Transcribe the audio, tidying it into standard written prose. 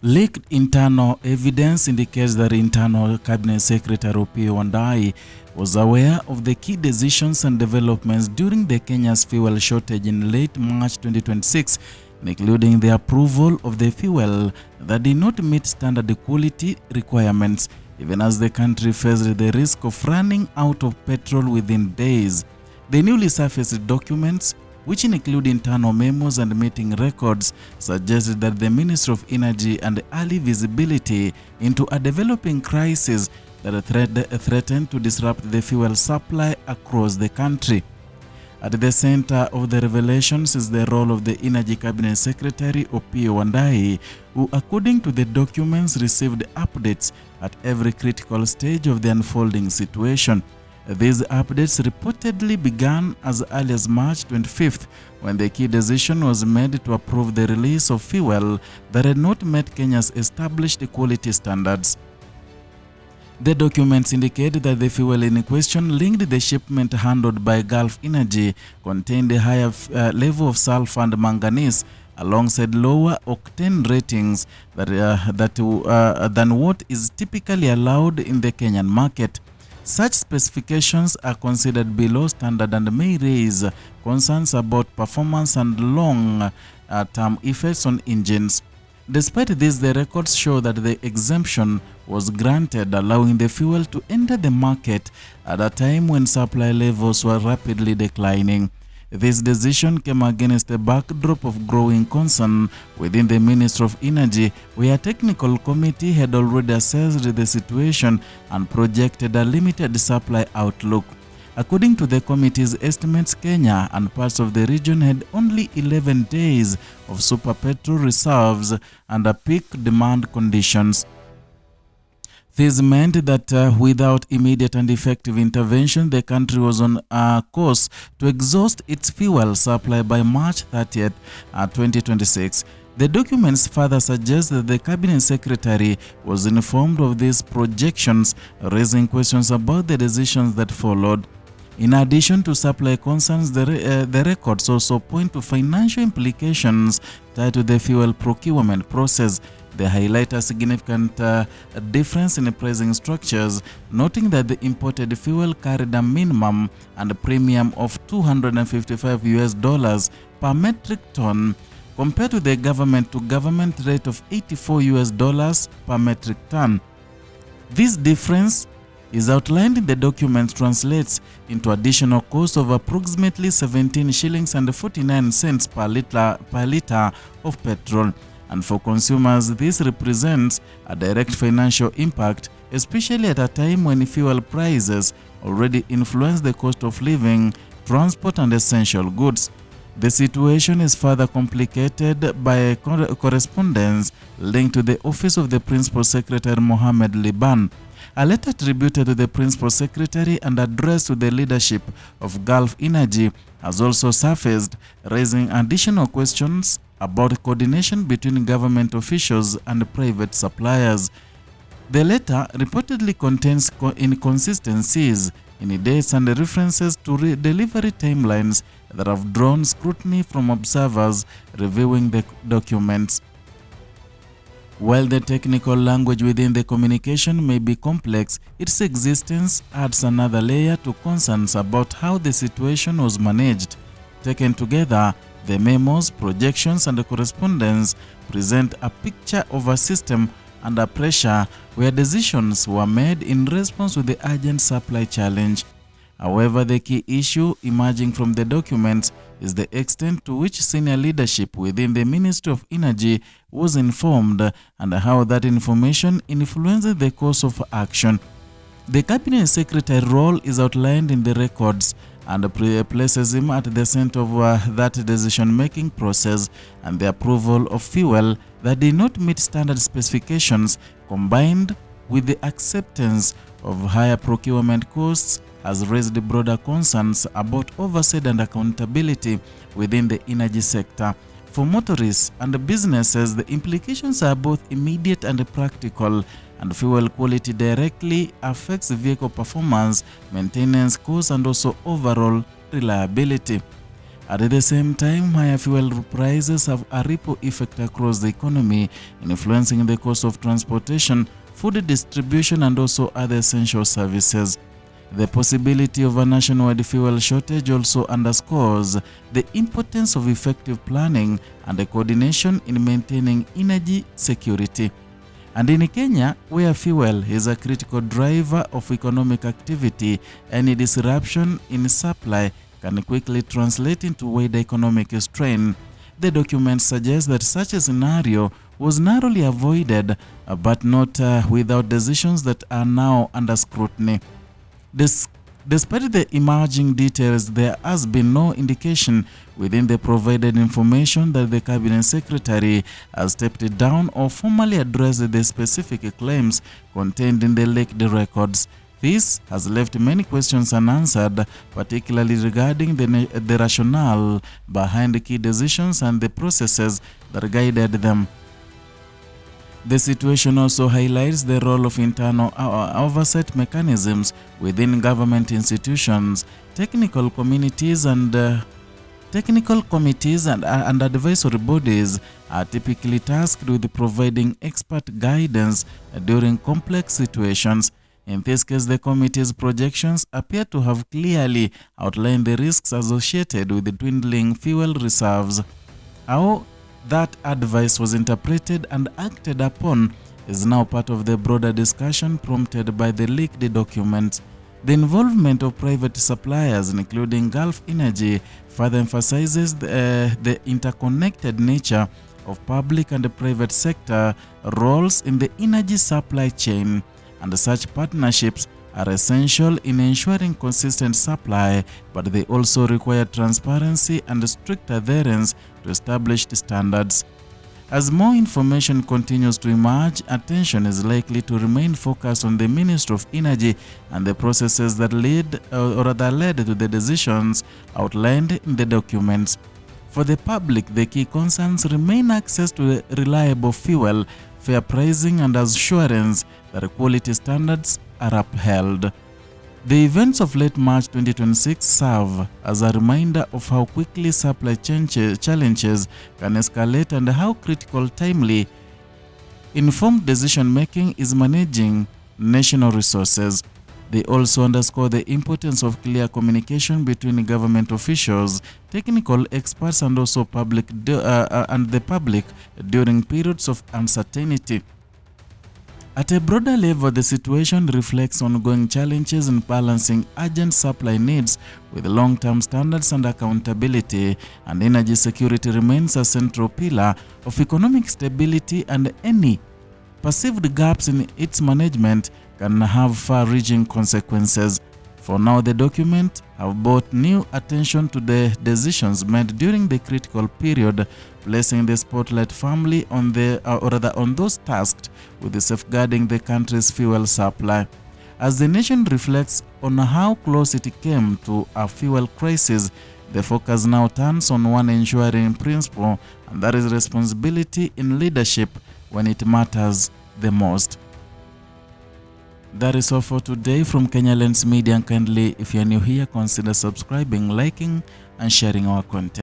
Leaked internal evidence indicates that Internal Cabinet Secretary Opiyo Wandayi was aware of the key decisions and developments during the Kenya's fuel shortage in late March 2026, including the approval of the fuel that did not meet standard quality requirements, even as the country faced the risk of running out of petrol within days. The newly surfaced documents, which include internal memos and meeting records, suggested that the Ministry of Energy and early visibility into a developing crisis that threatened to disrupt the fuel supply across the country. At the center of the revelations is the role of the Energy Cabinet Secretary Opiyo Wandayi, who, according to the documents, received updates at every critical stage of the unfolding situation. These updates reportedly began as early as March 25th, when the key decision was made to approve the release of fuel that had not met Kenya's established quality standards. The documents indicate that the fuel in question, linked the shipment handled by Gulf Energy, contained a higher level of sulfur and manganese, alongside lower octane ratings than what is typically allowed in the Kenyan market. Such specifications are considered below standard and may raise concerns about performance and long-term effects on engines. Despite this, the records show that the exemption was granted, allowing the fuel to enter the market at a time when supply levels were rapidly declining. This decision came against a backdrop of growing concern within the Ministry of Energy, where a technical committee had already assessed the situation and projected a limited supply outlook. According to the committee's estimates, Kenya and parts of the region had only 11 days of super petrol reserves under peak demand conditions. This meant that without immediate and effective intervention, the country was on a course to exhaust its fuel supply by March 30th, 2026. The documents further suggest that the Cabinet Secretary was informed of these projections, raising questions about the decisions that followed. In addition to supply concerns, the records also point to financial implications tied to the fuel procurement process. They highlight a significant difference in pricing structures, noting that the imported fuel carried a minimum and premium of $255 per metric ton, compared to the government-to-government rate of $84 per metric ton. This difference is outlined in the document translates into additional cost of approximately 17 shillings and 49 cents per liter of petrol. And for consumers, this represents a direct financial impact, especially at a time when fuel prices already influence the cost of living, transport, and essential goods. The situation is further complicated by a correspondence linked to the Office of the Principal Secretary Mohammed Liban. A letter attributed to the Principal Secretary and addressed to the leadership of Gulf Energy has also surfaced, raising additional questions about coordination between government officials and private suppliers. The letter reportedly contains inconsistencies in dates and references to delivery timelines that have drawn scrutiny from observers reviewing the documents. While the technical language within the communication may be complex, its existence adds another layer to concerns about how the situation was managed. Taken together, the memos, projections, and the correspondence present a picture of a system under pressure where decisions were made in response to the urgent supply challenge. However, the key issue emerging from the documents is the extent to which senior leadership within the Ministry of Energy was informed and how that information influenced the course of action. The Cabinet Secretary role is outlined in the records and places him at the center of that decision-making process, and the approval of fuel that did not meet standard specifications, combined with the acceptance of higher procurement costs, has raised broader concerns about oversight and accountability within the energy sector. For motorists and businesses, the implications are both immediate and practical, and fuel quality directly affects vehicle performance, maintenance costs, and also overall reliability. At the same time, higher fuel prices have a ripple effect across the economy, influencing the cost of transportation, food distribution, and also other essential services. The possibility of a nationwide fuel shortage also underscores the importance of effective planning and coordination in maintaining energy security. And in Kenya, where fuel is a critical driver of economic activity, any disruption in supply can quickly translate into wider economic strain. The document suggests that such a scenario was narrowly avoided, but not without decisions that are now under scrutiny. Despite the emerging details, there has been no indication within the provided information that the Cabinet Secretary has stepped down or formally addressed the specific claims contained in the leaked records. This has left many questions unanswered, particularly regarding the rationale behind the key decisions and the processes that guided them. The situation also highlights the role of internal oversight mechanisms within government institutions. Technical committees and advisory bodies are typically tasked with providing expert guidance during complex situations. In this case, the committee's projections appear to have clearly outlined the risks associated with the dwindling fuel reserves. How that advice was interpreted and acted upon is now part of the broader discussion prompted by the leaked documents. The involvement of private suppliers, including Gulf Energy, further emphasizes the interconnected nature of public and private sector roles in the energy supply chain, and such partnerships are essential in ensuring consistent supply, but they also require transparency and strict adherence to established standards. As more information continues to emerge, attention is likely to remain focused on the Ministry of Energy and the processes that led to the decisions outlined in the documents. For the public, the key concerns remain access to reliable fuel, fair pricing, and assurance that quality standards are upheld. The events of late March 2026 serve as a reminder of how quickly supply challenges can escalate and how critical timely, informed decision-making is managing national resources. They also underscore the importance of clear communication between government officials, technical experts, and also the public during periods of uncertainty. At a broader level, the situation reflects ongoing challenges in balancing urgent supply needs with long-term standards and accountability, and energy security remains a central pillar of economic stability, and any perceived gaps in its management can have far-reaching consequences. For now, the document have brought new attention to the decisions made during the critical period, placing the spotlight firmly on those tasked with safeguarding the country's fuel supply. As the nation reflects on how close it came to a fuel crisis, the focus now turns on one ensuring principle, and that is responsibility in leadership when it matters the most. That is all for today from Kenyan Media, and kindly, if you are new here, consider subscribing, liking, and sharing our content.